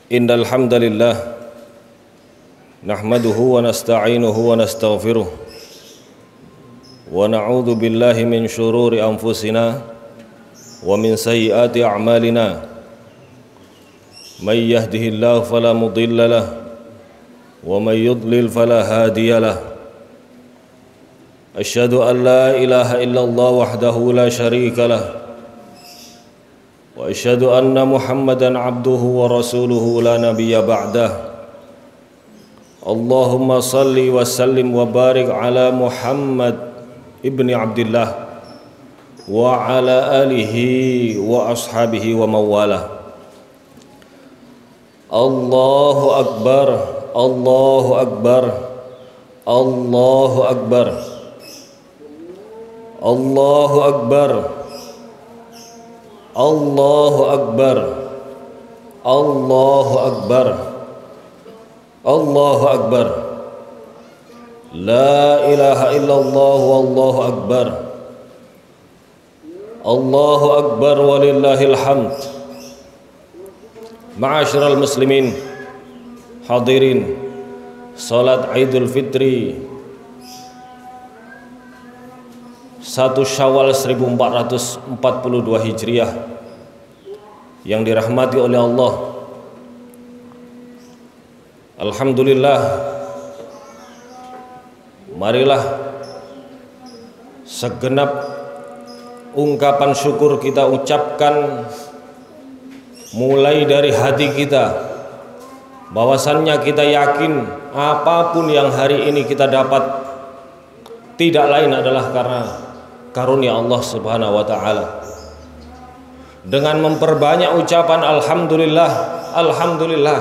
Innal hamdalillah nahmaduhu wa nasta'inuhu wa nastaghfiruh wa na'udzu billahi min shururi anfusina wa min sayyiati a'malina may yahdihillahu fala mudilla lahu wa may yudlil fala hadiya lahu asyhadu an la ilaha illallah wahdahu la syarika lahu wa asyhadu anna Muhammadan abduhu wa rasuluhu la nabiyya ba'dah. Allahumma salli wa sallim wa barik ala Muhammad ibni Abdillah wa ala alihi wa ashabihi wa mawalah. Allahu akbar, Allahu akbar, Allahu akbar, Allahu akbar, Allahu akbar, Allahu akbar, Allahu akbar. La ilaha illallah wallahu akbar. Allahu akbar walillahil hamd. Ma'asyiral muslimin, hadirin salat Idul Fitri 1 Syawal 1442 Hijriah yang dirahmati oleh Allah. Alhamdulillah, marilah segenap ungkapan syukur kita ucapkan mulai dari hati kita, bahwasannya kita yakin apapun yang hari ini kita dapat tidak lain adalah karena karunia Allah Subhanahu wa taala. Dengan memperbanyak ucapan alhamdulillah, alhamdulillah,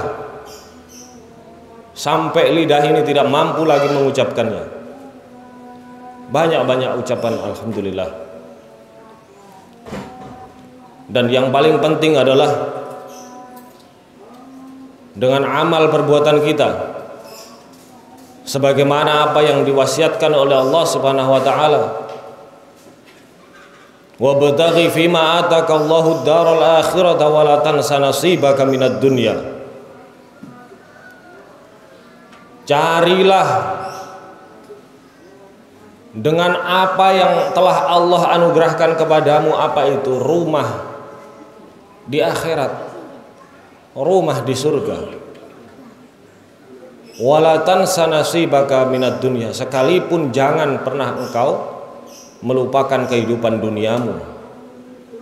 sampai lidah ini tidak mampu lagi mengucapkannya. Banyak-banyak ucapan alhamdulillah. Dan yang paling penting adalah dengan amal perbuatan kita sebagaimana apa yang diwasiatkan oleh Allah Subhanahu wa taala. Wabtaghi fima ataka Allahu ad-daral akhirata wa la tansa nasibaka minad dunya. Carilah dengan apa yang telah Allah anugerahkan kepadamu, apa itu? Rumah di akhirat, rumah di surga. Wa la tansa nasibaka minad dunya. Sekalipun jangan pernah engkau melupakan kehidupan duniamu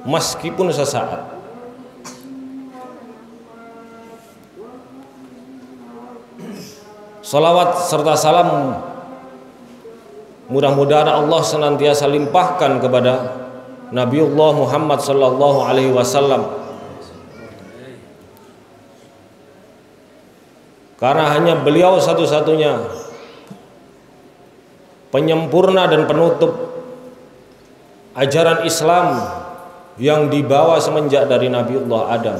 meskipun sesaat. Salawat serta salam mudah-mudahan Allah senantiasa limpahkan kepada Nabiullah Muhammad sallallahu alaihi wasallam, karena hanya beliau satu-satunya penyempurna dan penutup ajaran Islam yang dibawa semenjak dari Nabiullah Adam,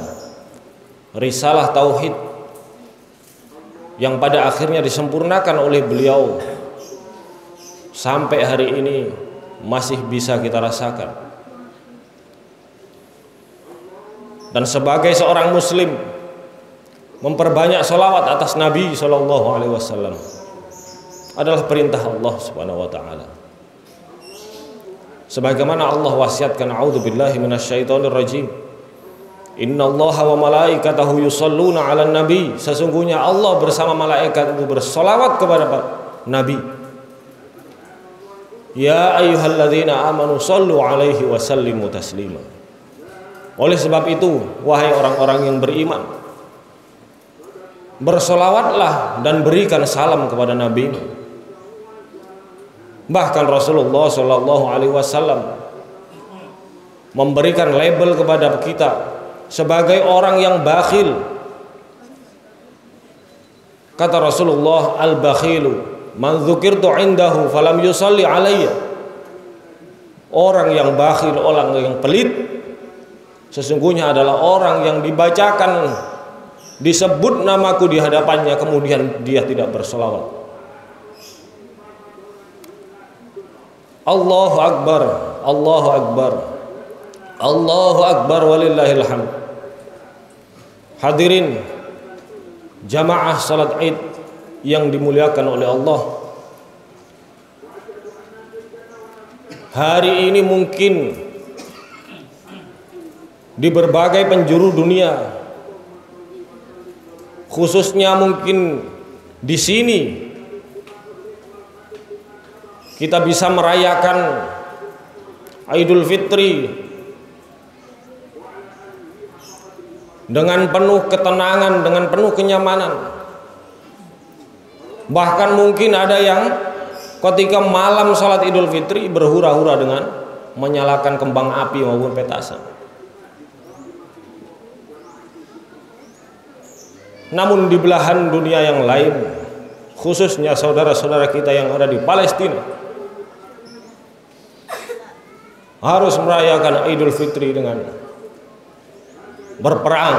risalah tauhid yang pada akhirnya disempurnakan oleh beliau sampai hari ini masih bisa kita rasakan. Dan sebagai seorang muslim, memperbanyak salawat atas Nabi sallallahu alaihi wasallam adalah perintah Allah Subhanahu wa taala. Sebagaimana Allah wasiatkan, a'udzubillahi minasyaitonir rajim, innallaha wa malaikatahu yusholluna 'alan nabi. Sesungguhnya Allah bersama malaikat itu bersolawat kepada Nabi. Ya ayyuhalladzina amanu shollu 'alaihi wa sallimu taslima. Oleh sebab itu, wahai orang-orang yang beriman, bersolawatlah dan berikan salam kepada Nabi. Bahkan Rasulullah Shallallahu Alaihi Wasallam memberikan label kepada kita sebagai orang yang bakhil. Kata Rasulullah, al-bakhilu man dzukirtu indahu falam yusalli alayya. Orang yang bakhil, orang yang pelit, sesungguhnya adalah orang yang dibacakan, disebut namaku di hadapannya, kemudian dia tidak bersolawat. Allahu Akbar, Allahu Akbar, Allahu Akbar walillahil hamd. Hadirin jamaah salat Id yang dimuliakan oleh Allah. Hari ini mungkin di berbagai penjuru dunia, khususnya mungkin di sini, kita bisa merayakan Idul Fitri dengan penuh ketenangan, dengan penuh kenyamanan. Bahkan mungkin ada yang ketika malam salat Idul Fitri berhura-hura dengan menyalakan kembang api maupun petasan. Namun di belahan dunia yang lain, khususnya saudara-saudara kita yang ada di Palestina, harus merayakan Idul Fitri dengan berperang.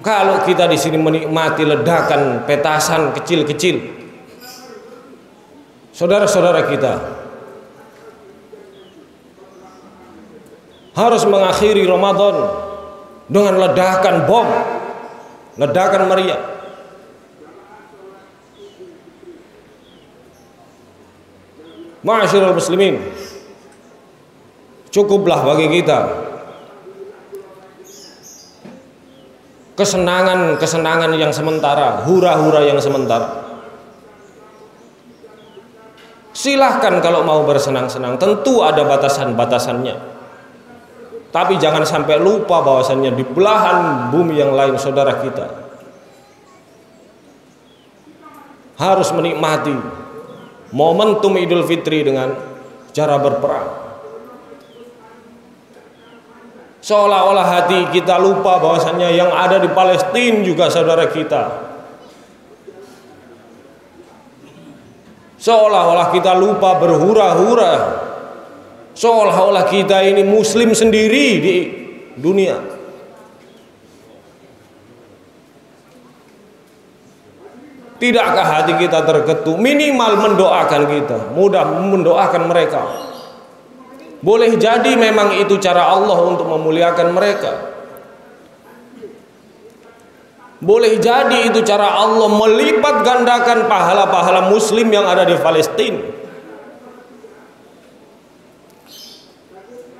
Kalau kita di sini menikmati ledakan petasan kecil-kecil, saudara-saudara kita harus mengakhiri Ramadan dengan ledakan bom, ledakan meriah. Ma'asyiral muslimin, cukuplah bagi kita kesenangan-kesenangan yang sementara, hura-hura yang sementara. Silahkan kalau mau bersenang-senang, tentu ada batasan-batasannya. Tapi jangan sampai lupa bahwasannya di belahan bumi yang lain saudara kita harus menikmati momentum Idul Fitri dengan cara berperang. Seolah-olah hati kita lupa bahwasannya yang ada di Palestina juga saudara kita. Seolah-olah kita lupa berhura-hura, seolah-olah kita ini muslim sendiri di dunia. Tidakkah hati kita terketuk? Minimal mendoakan kita, mudah mendoakan mereka. Boleh jadi memang itu cara Allah untuk memuliakan mereka. Boleh jadi itu cara Allah melipat gandakan pahala-pahala muslim yang ada di Palestina.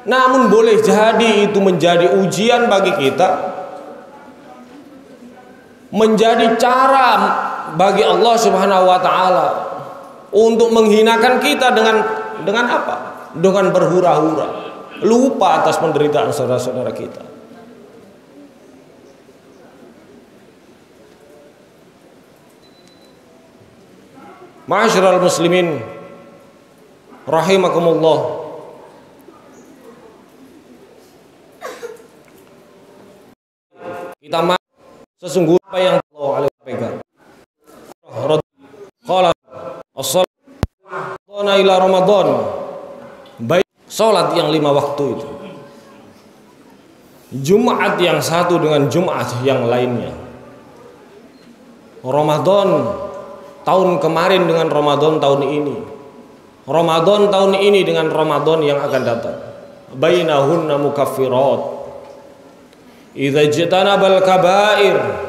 Namun boleh jadi itu menjadi ujian bagi kita, menjadi cara bagi Allah Subhanahu wa taala untuk menghinakan kita dengan apa? Dengan berhura-hura, lupa atas penderitaan saudara-saudara kita. Ma'asyiral muslimin rahimakumullah, kita sesungguhnya apa yang Allah alaihi pegang. Qala as-salatu ila Ramadan, baik salat yang 5 waktu itu, Jumat yang satu dengan Jumat yang lainnya, Ramadan tahun kemarin dengan Ramadan tahun ini, Ramadan tahun ini dengan Ramadan yang akan datang, bainahunna mukaffirat idza ijtanabal kabair.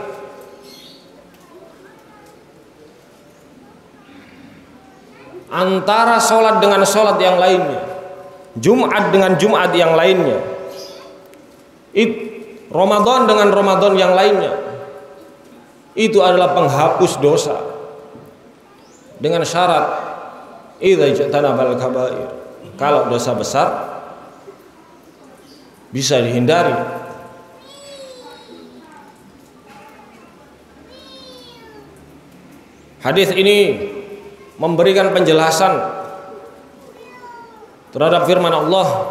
Antara sholat dengan sholat yang lainnya, Jumat dengan Jumat yang lainnya, Ramadan dengan Ramadan yang lainnya, itu adalah penghapus dosa dengan syarat idza ijtanabal kabair. Kalau dosa besar bisa dihindari. Hadis ini memberikan penjelasan terhadap firman Allah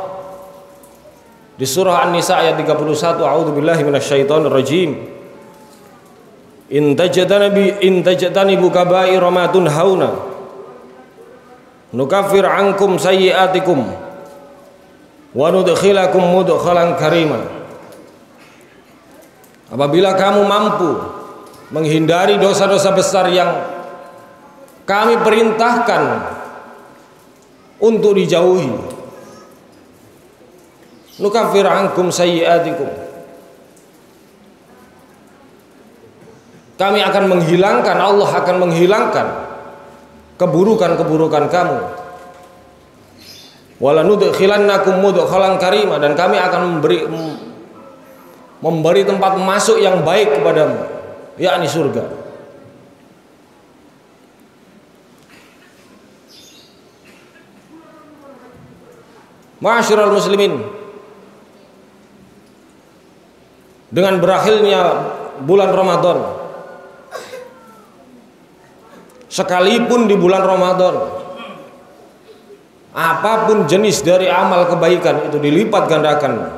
di surah An-Nisa ayat 31, a'udzubillahi minasyaitonir rajim. In tajtanibu kaba'ira ma tunhauna nukaffir ankum sayyi'atikum wa nudkhilakum mudkhalan karima. Apabila kamu mampu menghindari dosa-dosa besar yang kami perintahkan untuk dijauhi, nukaffir ankum sayyi'atikum, Kami akan menghilangkan, Allah akan menghilangkan keburukan-keburukan kamu. Walanudkhilannakum mudkhalan karima, dan kami akan memberi tempat masuk yang baik kepadamu, yakni surga. Ma'asyiral muslimin, dengan berakhirnya bulan Ramadan, sekalipun di bulan Ramadan apapun jenis dari amal kebaikan itu dilipat gandakan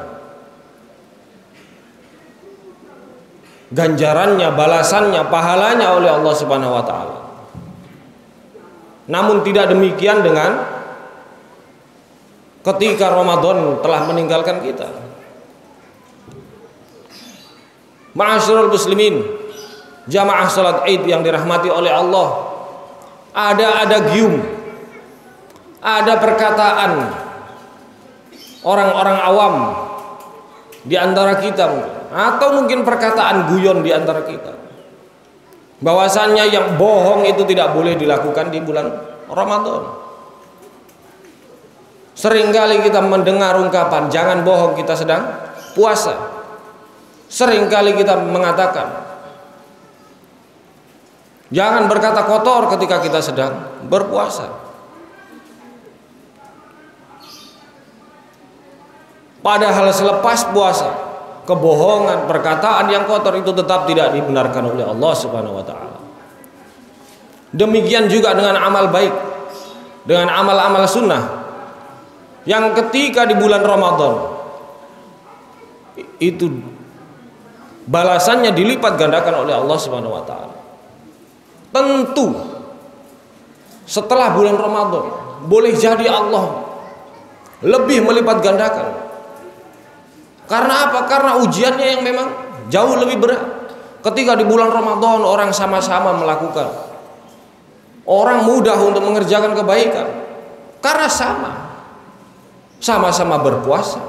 ganjarannya, balasannya, pahalanya oleh Allah Subhanahu wa taala. Namun tidak demikian dengan ketika Ramadan telah meninggalkan kita. Ma'asyiral muslimin, jamaah salat Id yang dirahmati oleh Allah, ada gium, ada perkataan orang-orang awam di antara kita, atau mungkin perkataan guyon di antara kita, bahwasannya yang bohong itu tidak boleh dilakukan di bulan Ramadan. Seringkali kita mendengar ungkapan jangan bohong kita sedang puasa. Seringkali kita mengatakan jangan berkata kotor ketika kita sedang berpuasa. Padahal selepas puasa, kebohongan, perkataan yang kotor itu tetap tidak dibenarkan oleh Allah Subhanahu wa taala. Demikian juga dengan amal baik, dengan amal-amal sunnah yang ketika di bulan Ramadan itu balasannya dilipat gandakan oleh Allah Subhanahu wa taala. Tentu setelah bulan Ramadan boleh jadi Allah lebih melipat gandakan. Karena apa? Karena ujiannya yang memang jauh lebih berat. Ketika di bulan Ramadan orang sama-sama melakukan, orang mudah untuk mengerjakan kebaikan karena sama-sama berpuasa.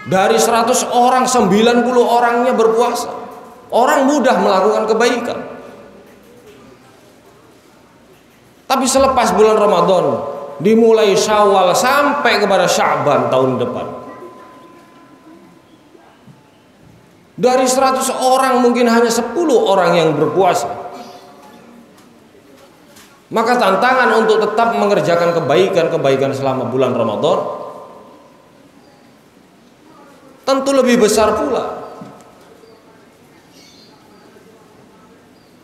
Dari 100 orang 90 orangnya berpuasa. Orang mudah melakukan kebaikan. Tapi selepas bulan Ramadan, dimulai Syawal sampai kepada Sya'ban tahun depan, dari 100 orang mungkin hanya 10 orang yang berpuasa. Maka tantangan untuk tetap mengerjakan kebaikan selama bulan Ramadan tentu lebih besar pula.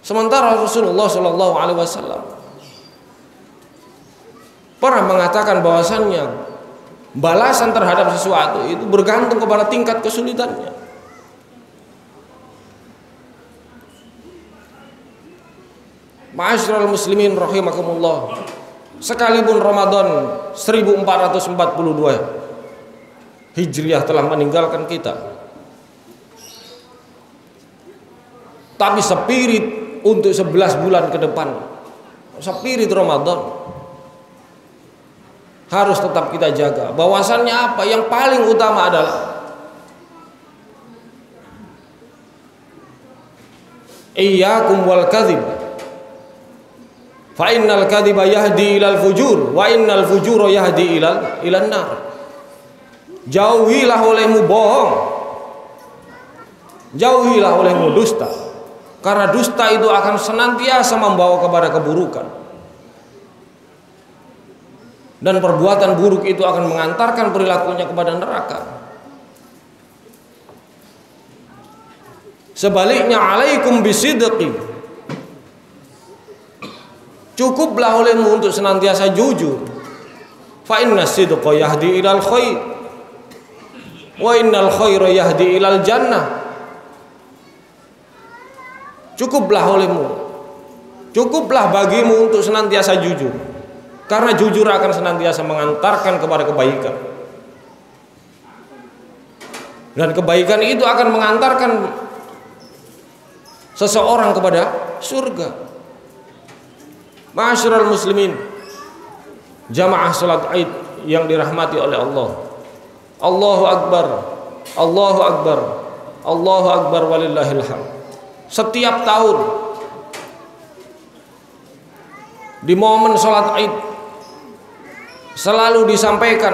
Sementara Rasulullah Shallallahu Alaihi Wasallam pernah mengatakan bahwasannya balasan terhadap sesuatu itu bergantung kepada tingkat kesulitannya. Ma'asyiral muslimin rahimakumullah, sekalipun Ramadan 1442 Hijriah telah meninggalkan kita, tapi spirit untuk 11 bulan ke depan, spirit Ramadan harus tetap kita jaga. Bahwasannya apa? Yang paling utama adalah iyyakum wal kadzib, fa innal kadziba yahdi ilal fujur wa innal fujura yahdi ilan nar. Jauhilah olehmu bohong, jauhilah olehmu dusta, karena dusta itu akan senantiasa membawa kepada keburukan, dan perbuatan buruk itu akan mengantarkan perilakunya kepada neraka. Sebaliknya, alaikum bisidqi, cukuplah olehmu untuk senantiasa jujur. Fa inna sidqa yahdi ilal khair wa innal khaira yahdi ilal jannah. Cukuplah olehmu, cukuplah bagimu untuk senantiasa jujur, karena jujur akan senantiasa mengantarkan kepada kebaikan, dan kebaikan itu akan mengantarkan seseorang kepada surga. Ma'asyiral muslimin, jamaah salat Id yang dirahmati oleh Allah, Allahu Akbar, Allahu Akbar, Allahu Akbar walillahil hamd. Setiap tahun di momen sholat Id selalu disampaikan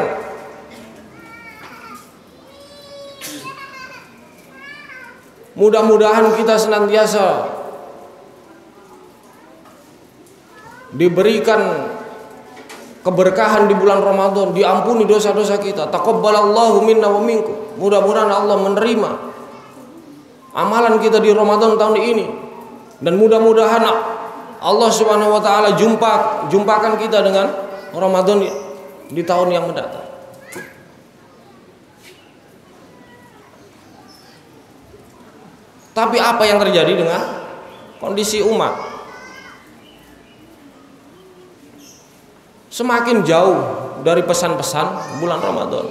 mudah-mudahan kita senantiasa diberikan keberkahan di bulan Ramadan, diampuni dosa-dosa kita. Taqabbalallahu minna wa minkum. Mudah-mudahan Allah menerima amalan kita di Ramadan tahun ini, dan mudah-mudahan Allah Subhanahu wa taala jumpakan kita dengan Ramadan di tahun yang mendatang. Tapi apa yang terjadi dengan kondisi umat? Semakin jauh dari pesan-pesan bulan Ramadan.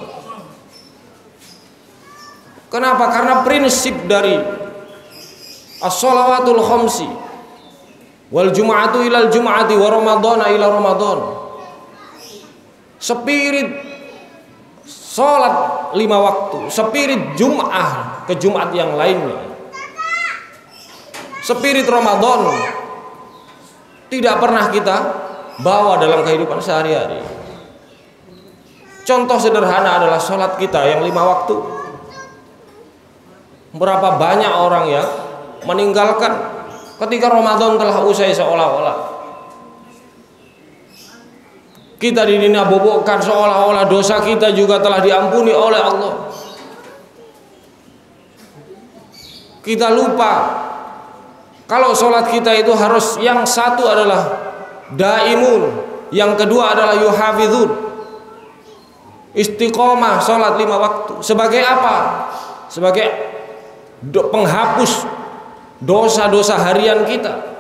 Kenapa? Karena prinsip dari as-shalawatul khamsi wal jum'atu ilal jum'ati wa ramadhana ila ramadhan. Spirit salat 5 waktu, spirit Jum'ah ke Jumat yang lainnya, spirit Ramadan tidak pernah kita bawa dalam kehidupan sehari-hari. Contoh sederhana adalah sholat kita yang 5 waktu. Berapa banyak orang yang meninggalkan ketika Ramadan telah usai, seolah-olah kita dinabobokkan, seolah-olah dosa kita juga telah diampuni oleh Allah. Kita lupa kalau sholat kita itu harus, yang satu adalah daimun, yang kedua adalah yuhafizun, istiqomah sholat 5 waktu. Sebagai apa? Sebagai penghapus dosa-dosa harian kita.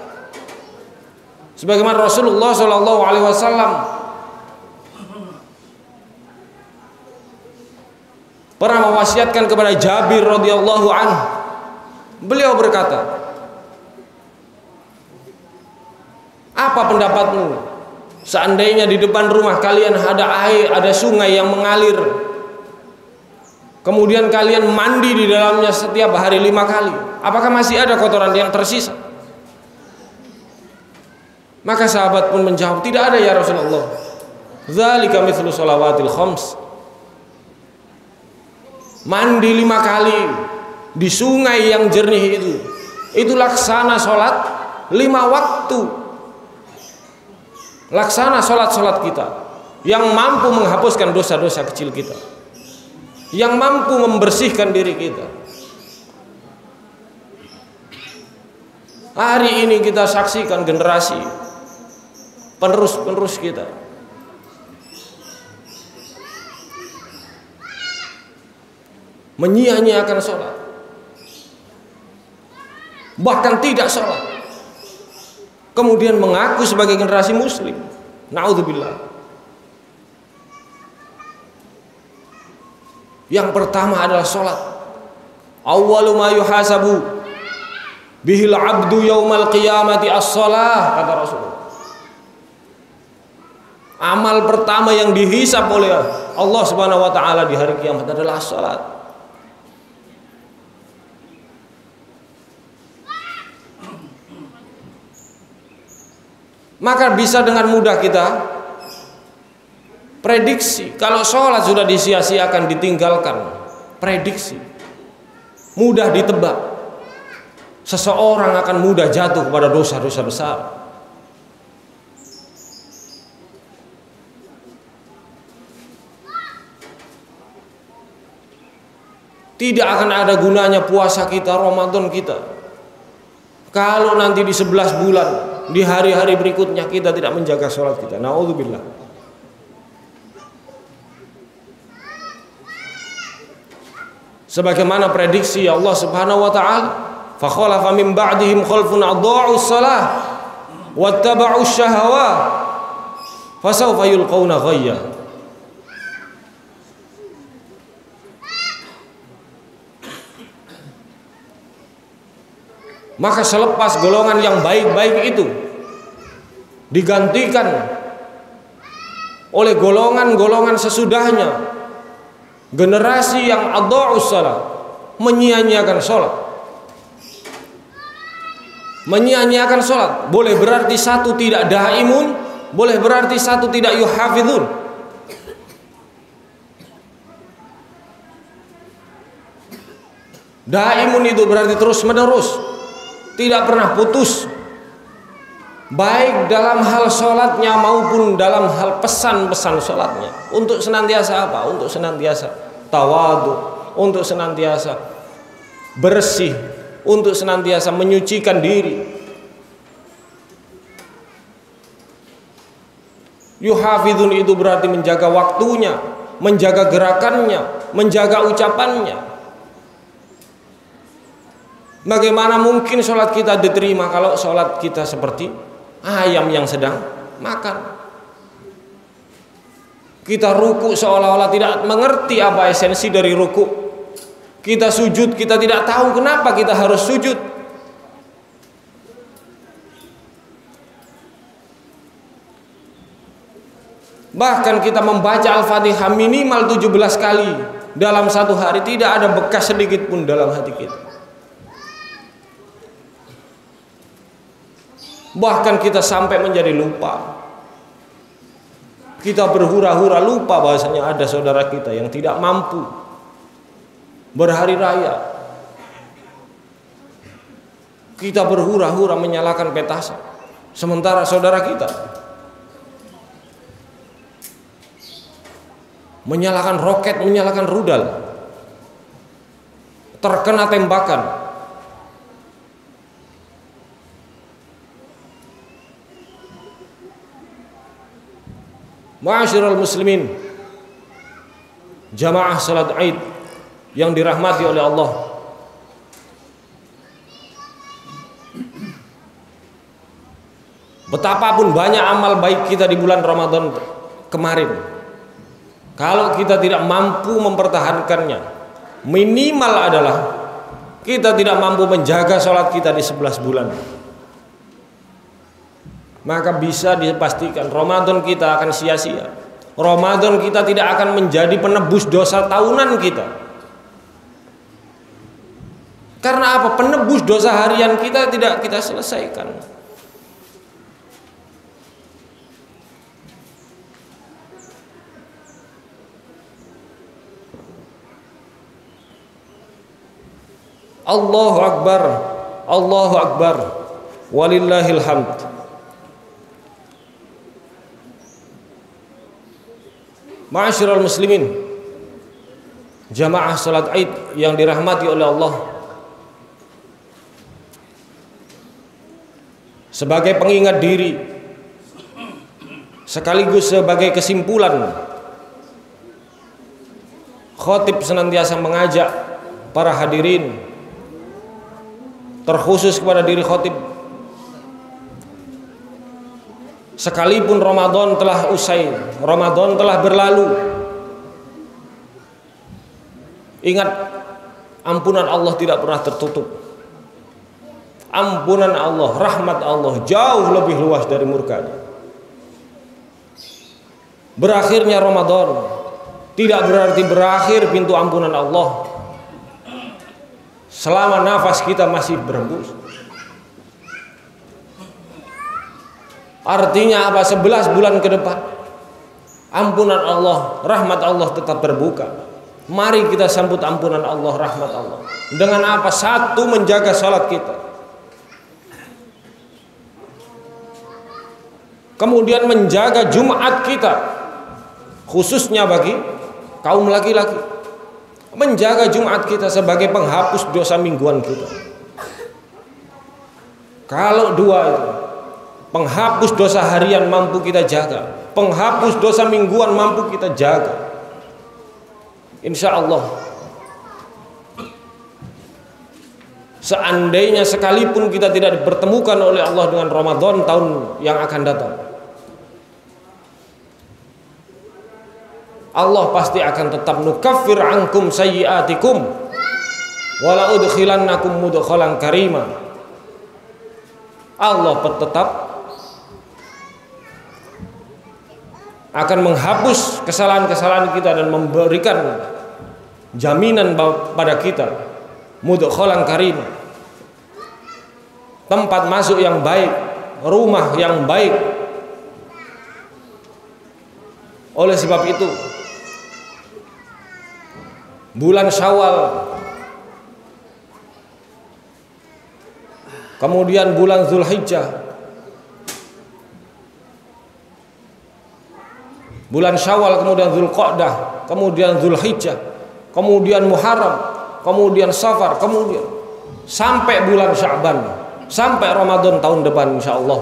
Sebagaimana Rasulullah SAW pernah mewasiatkan kepada Jabir radhiyallahu anhu. Beliau berkata, apa pendapatmu seandainya di depan rumah kalian ada air, ada sungai yang mengalir, kemudian kalian mandi di dalamnya setiap hari 5 kali, apakah masih ada kotoran yang tersisa? Maka sahabat pun menjawab, tidak ada ya Rasulullah. Dzalika mithlu shalawatil khams. Mandi 5 kali di sungai yang jernih itu laksana sholat 5 waktu. Laksana sholat-sholat kita yang mampu menghapuskan dosa-dosa kecil kita, yang mampu membersihkan diri kita. Hari ini kita saksikan generasi penerus kita menyia-nyiakan sholat, bahkan tidak sholat, kemudian mengaku sebagai generasi muslim. Na'udzubillah. Yang pertama adalah sholat. Awwalu ma yuhasabu bihil abdu yaumal qiyamati as-shalah, kata Rasulullah. Amal pertama yang dihisab oleh Allah Subhanahu wa taala di hari kiamat adalah salat. Maka bisa dengan mudah kita prediksi kalau sholat sudah disia-siakan, ditinggalkan. Prediksi mudah ditebak, seseorang akan mudah jatuh kepada dosa-dosa besar. Tidak akan ada gunanya puasa kita, Ramadan kita, kalau nanti di 11 bulan, di hari-hari berikutnya kita tidak menjaga sholat kita. Na'udzubillah. Sebagaimana prediksi Allah Subhanahu wa taala, fa khalafa min ba'dihim khalfun adha'us shalah wattaba'us syahawat fasawfa yulqauna ghayya. Maka selepas golongan yang baik-baik itu digantikan oleh golongan-golongan sesudahnya, generasi yang adha'us shalah, menyia-nyiakan sholat. Menyia-nyiakan sholat boleh berarti satu tidak daimun, boleh berarti satu tidak yuhafidun. Daimun itu berarti terus menerus, tidak pernah putus, baik dalam hal sholatnya maupun dalam hal pesan-pesan sholatnya. Untuk senantiasa apa? Untuk senantiasa tawadu, untuk senantiasa bersih, untuk senantiasa menyucikan diri. Yuhafidun itu berarti menjaga waktunya, menjaga gerakannya, menjaga ucapannya. Bagaimana mungkin sholat kita diterima kalau sholat kita seperti ayam yang sedang makan? Kita ruku seolah-olah tidak mengerti apa esensi dari ruku. Kita sujud, kita tidak tahu kenapa kita harus sujud. Bahkan kita membaca Al-Fatihah minimal 17 kali dalam satu hari, tidak ada bekas sedikit pun dalam hati kita. Bahkan kita sampai menjadi lupa. Kita berhura-hura lupa bahwasanya ada saudara kita yang tidak mampu berhari raya. Kita berhura-hura menyalakan petasan, sementara saudara kita menyalakan roket, menyalakan rudal, terkena tembakan. Ma'asyiral muslimin, jamaah salat Id yang dirahmati oleh Allah. Betapapun banyak amal baik kita di bulan Ramadan kemarin, kalau kita tidak mampu mempertahankannya, minimal adalah kita tidak mampu menjaga sholat kita di 11 bulan, maka bisa dipastikan Ramadan kita akan sia-sia. Ramadan kita tidak akan menjadi penebus dosa tahunan kita. Karena apa? Penebus dosa harian kita tidak kita selesaikan. Allahu Akbar, Allahu Akbar, walillahil hamd. Ma'asyiral muslimin, jamaah salat Id yang dirahmati oleh Allah. Sebagai pengingat diri sekaligus sebagai kesimpulan, khatib senantiasa mengajak para hadirin, terkhusus kepada diri khatib, sekalipun Ramadan telah usai, Ramadan telah berlalu, ingat, ampunan Allah tidak pernah tertutup. Ampunan Allah, rahmat Allah jauh lebih luas dari murkanya. Berakhirnya Ramadan tidak berarti berakhir pintu ampunan Allah. Selama nafas kita masih berhembus, artinya apa? 11 bulan ke depan ampunan Allah, rahmat Allah tetap terbuka. Mari kita sambut ampunan Allah, rahmat Allah. Dengan apa? Satu, menjaga salat kita. Kemudian menjaga Jumat kita, khususnya bagi kaum laki-laki. Menjaga Jumat kita sebagai penghapus dosa mingguan kita. Kalau dua itu, penghapus dosa harian mampu kita jaga, penghapus dosa mingguan mampu kita jaga, insya Allah, seandainya sekalipun kita tidak dipertemukan oleh Allah dengan Ramadan tahun yang akan datang, Allah pasti akan tetap nukaffir ankum sayyiatikum wala udkhilannakum mudkhalan karima. Allah tetap akan menghapus kesalahan-kesalahan kita dan memberikan jaminan pada kita mudkhalan karim, tempat masuk yang baik, rumah yang baik. Oleh sebab itu, bulan Syawal, kemudian bulan Zulhijjah, bulan Syawal, kemudian Zulqa'dah, kemudian Zulhijjah, kemudian Muharram, kemudian Safar, kemudian sampai bulan Sya'ban, sampai Ramadan tahun depan insyaallah.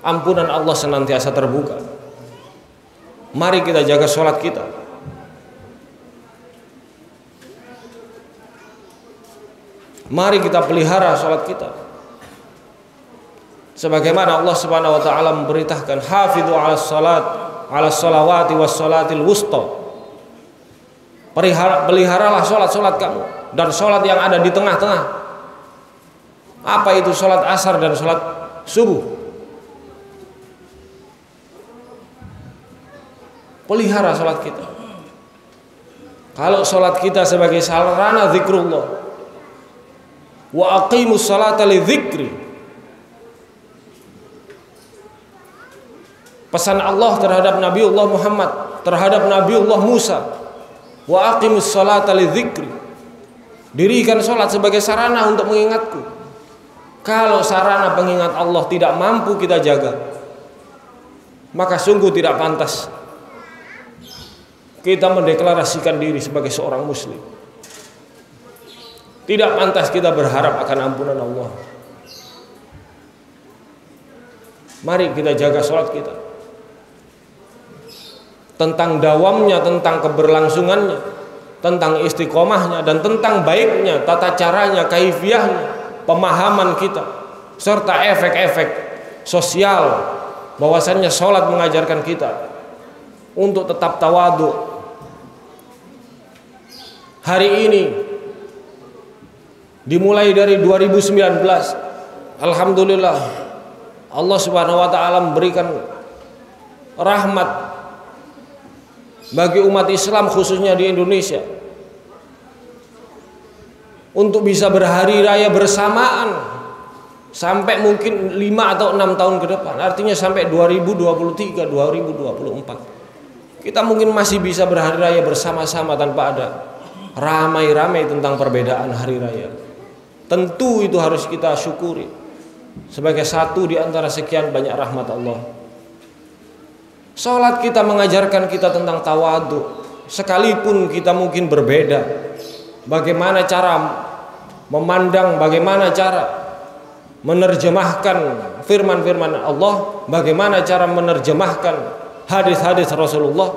Ampunan Allah senantiasa terbuka. Mari kita jaga sholat kita. Mari kita pelihara sholat kita. Sebagaimana Allah Subhanahu wa taala memberitakan, hafidhu 'alas salat, 'alas salawati was salatil wusta. Peliharalah sholat-sholat kamu dan sholat yang ada di tengah-tengah. Apa itu sholat asar dan sholat subuh? Pelihara sholat kita. Kalau sholat kita sebagai sarana zikrullah, wa aqimus salata li dzikri, pesan Allah terhadap Nabiullah Muhammad, terhadap Nabiullah Musa, wa aqimus salata li dzikri, dirikan sholat sebagai sarana untuk mengingatku. Kalau sarana pengingat Allah tidak mampu kita jaga, maka sungguh tidak pantas kita mendeklarasikan diri sebagai seorang muslim. Tidak pantas kita berharap akan ampunan Allah. Mari kita jaga sholat kita. Tentang dawamnya, tentang keberlangsungannya, tentang istiqomahnya, dan tentang baiknya, tata caranya, kaifiyahnya, pemahaman kita, serta efek-efek sosial, bahwasannya sholat mengajarkan kita untuk tetap tawadhu. Hari ini dimulai dari 2019, alhamdulillah Allah Subhanahu wa taala memberikan rahmat bagi umat Islam khususnya di Indonesia untuk bisa berhari raya bersamaan sampai mungkin 5 atau 6 tahun ke depan. Artinya sampai 2023, 2024 kita mungkin masih bisa berhari raya bersama-sama tanpa ada ramai-ramai tentang perbedaan hari raya. Tentu itu harus kita syukuri sebagai satu di antara sekian banyak rahmat Allah. Salat kita mengajarkan kita tentang tawadhu, sekalipun kita mungkin berbeda. Bagaimana cara memandang, bagaimana cara menerjemahkan firman-firman Allah, bagaimana cara menerjemahkan hadis-hadis Rasulullah.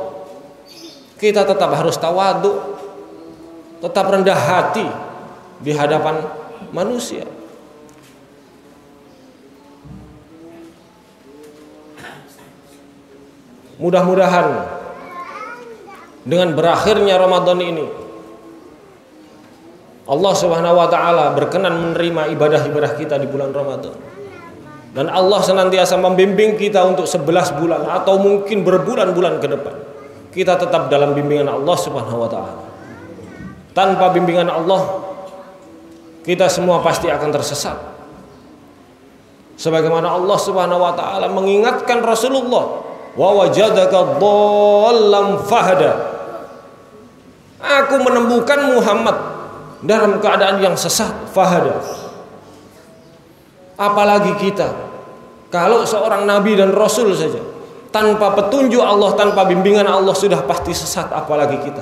Kita tetap harus tawadhu, tetap rendah hati di hadapan manusia. Mudah-mudahan dengan berakhirnya Ramadan ini Allah Subhanahu wa taala berkenan menerima ibadah-ibadah kita di bulan Ramadan. Dan Allah senantiasa membimbing kita untuk 11 bulan atau mungkin berbulan-bulan ke depan. Kita tetap dalam bimbingan Allah Subhanahu wa taala. Tanpa bimbingan Allah, kita semua pasti akan tersesat. Sebagaimana Allah Subhanahu wa taala mengingatkan Rasulullah, wa wajadaka dhallam fahada. Aku menemukan Muhammad dalam keadaan yang sesat, fahada. Apalagi kita, kalau seorang nabi dan rasul saja tanpa petunjuk Allah, tanpa bimbingan Allah sudah pasti sesat, apalagi kita.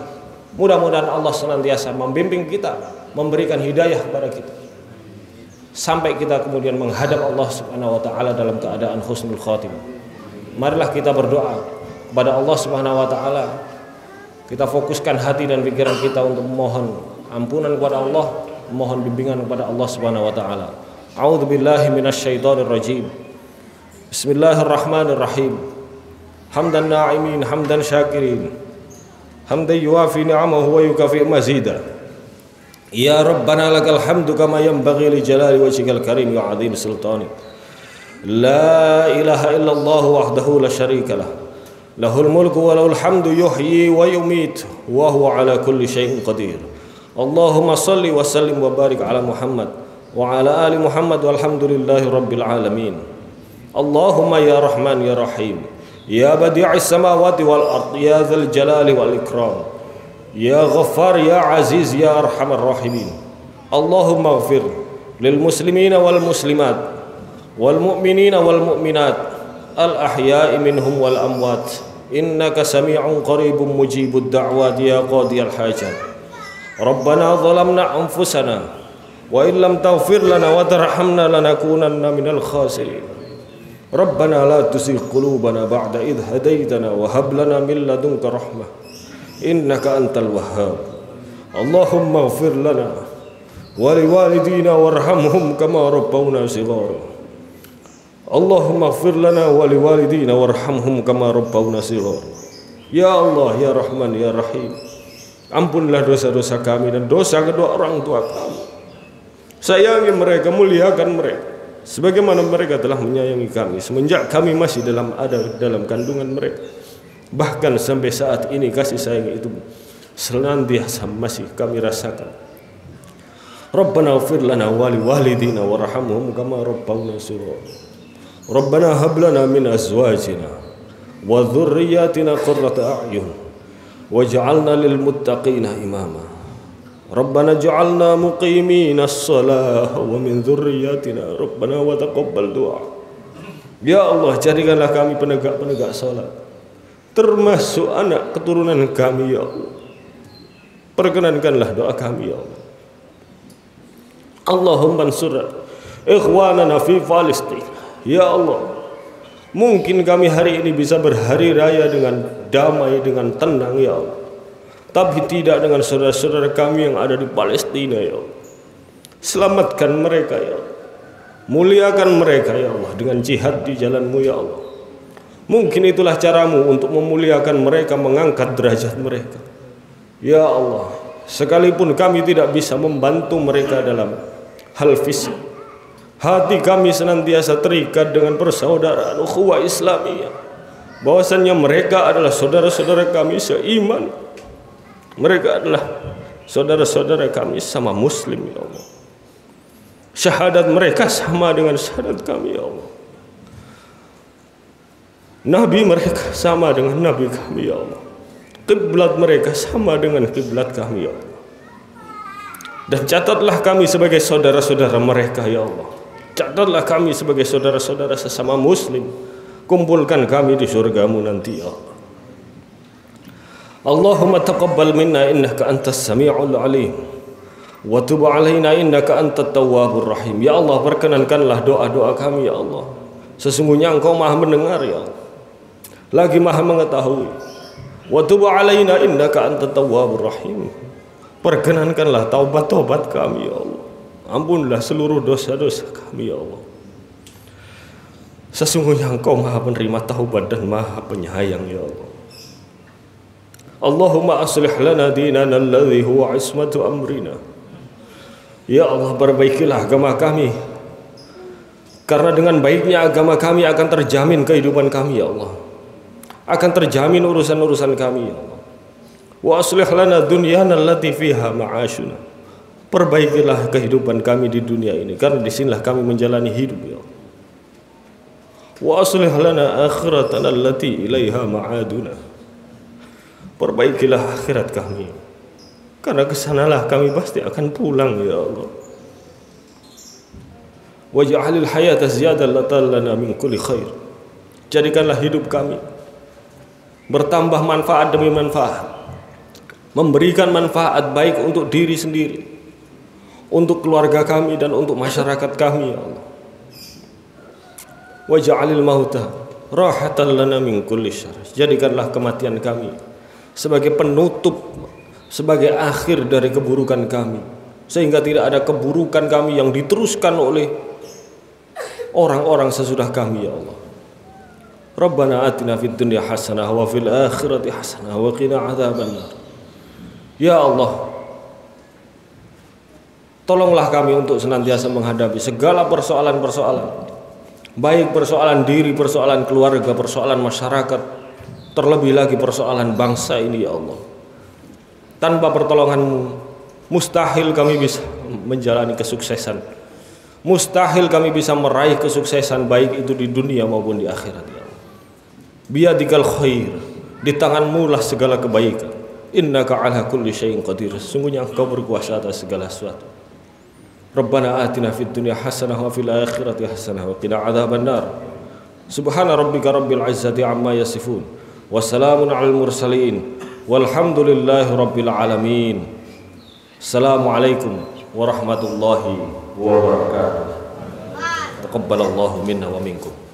Mudah-mudahan Allah senantiasa membimbing kita, memberikan hidayah kepada kita, sampai kita kemudian menghadap Allah Subhanahu wa taala dalam keadaan husnul khatimah. Marilah kita berdoa kepada Allah Subhanahu wa taala. Kita fokuskan hati dan pikiran kita untuk memohon ampunan kepada Allah, memohon bimbingan kepada Allah Subhanahu wa taala. A'udzu billahi minasyaitonir rajim. Bismillahirrahmanirrahim. Hamdan na'imin, hamdan syakirin. Hamdan yuwafi ni'amahu wa yukafi mazida. Ya Rabbana lakal hamdu kama yanbaghi li jalali wajhikal karim wa 'azim sultani. La ilaha illallah wahdahu la syarika lah. Lahul mulku wa lahul hamdu yuhyi wa yumiit wa huwa ala kulli syai'in qadir. Allahumma salli wa sallim wa barik ala Muhammad wa ala ali Muhammad walhamdulillahi rabbil alamin. Allahumma ya Rahman ya Rahim, ya badi'is samawati wal ard, ya dzal jalali wal ikram, ya Ghaffar ya Aziz ya arhamar rahimin. Allahumma ighfir lil muslimina wal muslimat wal mu'minina wal mu'minat al ahya'i minhum wal amwat, innaka sami'un qaribun mujibud da'wat ya qadiyal hajat. Rabbana zalamna anfusana wa illam taghfir lana wa tarhamna lanakunanna minal khasirin. Rabbana la tuzigh qulubana ba'da idh hadaitana wa hab lana min ladunka rahmah innaka antal wahhab. Allahumma ighfir lana wa liwalidina warhamhum kama rabbawna shighara. Allahumma ighfir lana wa liwalidina warhamhum kama rabbawna shighara. Ya Allah ya Rahman ya Rahim, ampunlah dosa-dosa kami dan dosa kedua orang tua kami. Sayangi mereka, muliakan mereka sebagaimana mereka telah menyayangi kami semenjak kami masih dalam kandungan mereka. Bahkan sampai saat ini kasih sayang itu senantiasa masih kami rasakan. Rabbana ighfir lana wa liwalidina warhamhum kama rabbawna shighara. Rabbana hab lana min azwajina wa dhurriyyatina qurrata a'yun waj'alna lil muttaqina imama. Rabbana ja'alna muqimina as-salah wa min dzurriyyatina Rabbana wa taqabbal du'a. Ya Allah, jadikanlah kami penegak-penegak salat, termasuk anak keturunan kami ya Allah. Perkenankanlah doa kami ya Allah. Allahumma ansur ikhwanana fi Palestin. Ya Allah, mungkin kami hari ini bisa berhari raya dengan damai, dengan tenang ya Allah, tapi tidak dengan saudara-saudara kami yang ada di Palestina ya Allah. Selamatkan mereka ya Allah, muliakan mereka ya Allah dengan jihad di jalan-Mu ya Allah. Mungkin itulah caramu untuk memuliakan mereka, mengangkat derajat mereka ya Allah. Sekalipun kami tidak bisa membantu mereka dalam hal fisik, hati kami senantiasa terikat dengan persaudaraan ukhuwah Islamiyah, bahwasannya mereka adalah saudara-saudara kami seiman. Mereka adalah saudara-saudara kami sama muslim ya Allah. Syahadat mereka sama dengan syahadat kami ya Allah. Nabi mereka sama dengan nabi kami ya Allah. Kiblat mereka sama dengan kiblat kami ya Allah. Dan catatlah kami sebagai saudara-saudara mereka ya Allah. Catatlah kami sebagai saudara-saudara sesama muslim. Kumpulkan kami di surga-Mu nanti ya Allah. Allahumma taqabbal minna innaka antas sami'ul alim wa tub alaina innaka antat tawwabur rahim. Ya Allah, perkenankanlah doa-doa kami ya Allah. Sesungguhnya Engkau Maha mendengar ya Allah, lagi Maha mengetahui. Wa tub alaina innaka antat tawwabur rahim. Perkenankanlah taubat-taubat kami ya Allah. Ampunlah seluruh dosa-dosa kami ya Allah. Sesungguhnya Engkau Maha penerima taubat dan Maha penyayang ya Allah. Allahumma aslih lana dinana alladhi huwa ismatu amrina. Ya Allah, perbaikilah agama kami, karena dengan baiknya agama kami akan terjamin kehidupan kami ya Allah, akan terjamin urusan-urusan kami ya Allah. Wa aslih lana dunyana allati fiha ma'ashuna. Perbaikilah kehidupan kami di dunia ini, karena disinilah kami menjalani hidup ya Allah. Wa aslih lana akhiratana allati ilaiha ma'aduna. Perbaikilah akhirat kami, karena kesanalah kami pasti akan pulang ya Allah. Waj'alil hayata ziyadatan lana min kulli khair. Jadikanlah hidup kami bertambah manfaat demi manfaat, memberikan manfaat baik untuk diri sendiri, untuk keluarga kami, dan untuk masyarakat kami ya Allah. Waj'alil mauta rahatan lana min kulli syarr. Jadikanlah kematian kami sebagai penutup, sebagai akhir dari keburukan kami, sehingga tidak ada keburukan kami yang diteruskan oleh orang-orang sesudah kami ya Allah. Rabbana atina fid dunya hasanah wa fil akhirati hasanah wa qina adzabannar. Ya Allah, tolonglah kami untuk senantiasa menghadapi segala persoalan-persoalan, baik persoalan diri, persoalan keluarga, persoalan masyarakat, terlebih lagi persoalan bangsa ini ya Allah. Tanpa pertolongan-Mu Mustahil kami bisa menjalani kesuksesan. Mustahil kami bisa meraih kesuksesan baik itu di dunia maupun di akhirat ya Allah. Biyadikal khair, di tanganmu lah segala kebaikan. Innaka ala kulli syai'in qadir. Sungguhnya Engkau berkuasa atas segala sesuatu. Rabbana atina fid dunya hasanah wa fil akhirati hasanah wa qina adzabannar. Subhana rabbika rabbil izzati amma yasifun. Wassalamun alal mursalin. Walhamdulillahi rabbil alamin. Assalamualaikum warahmatullahi wabarakatuh. Taqabbalallahu minna wa minkum.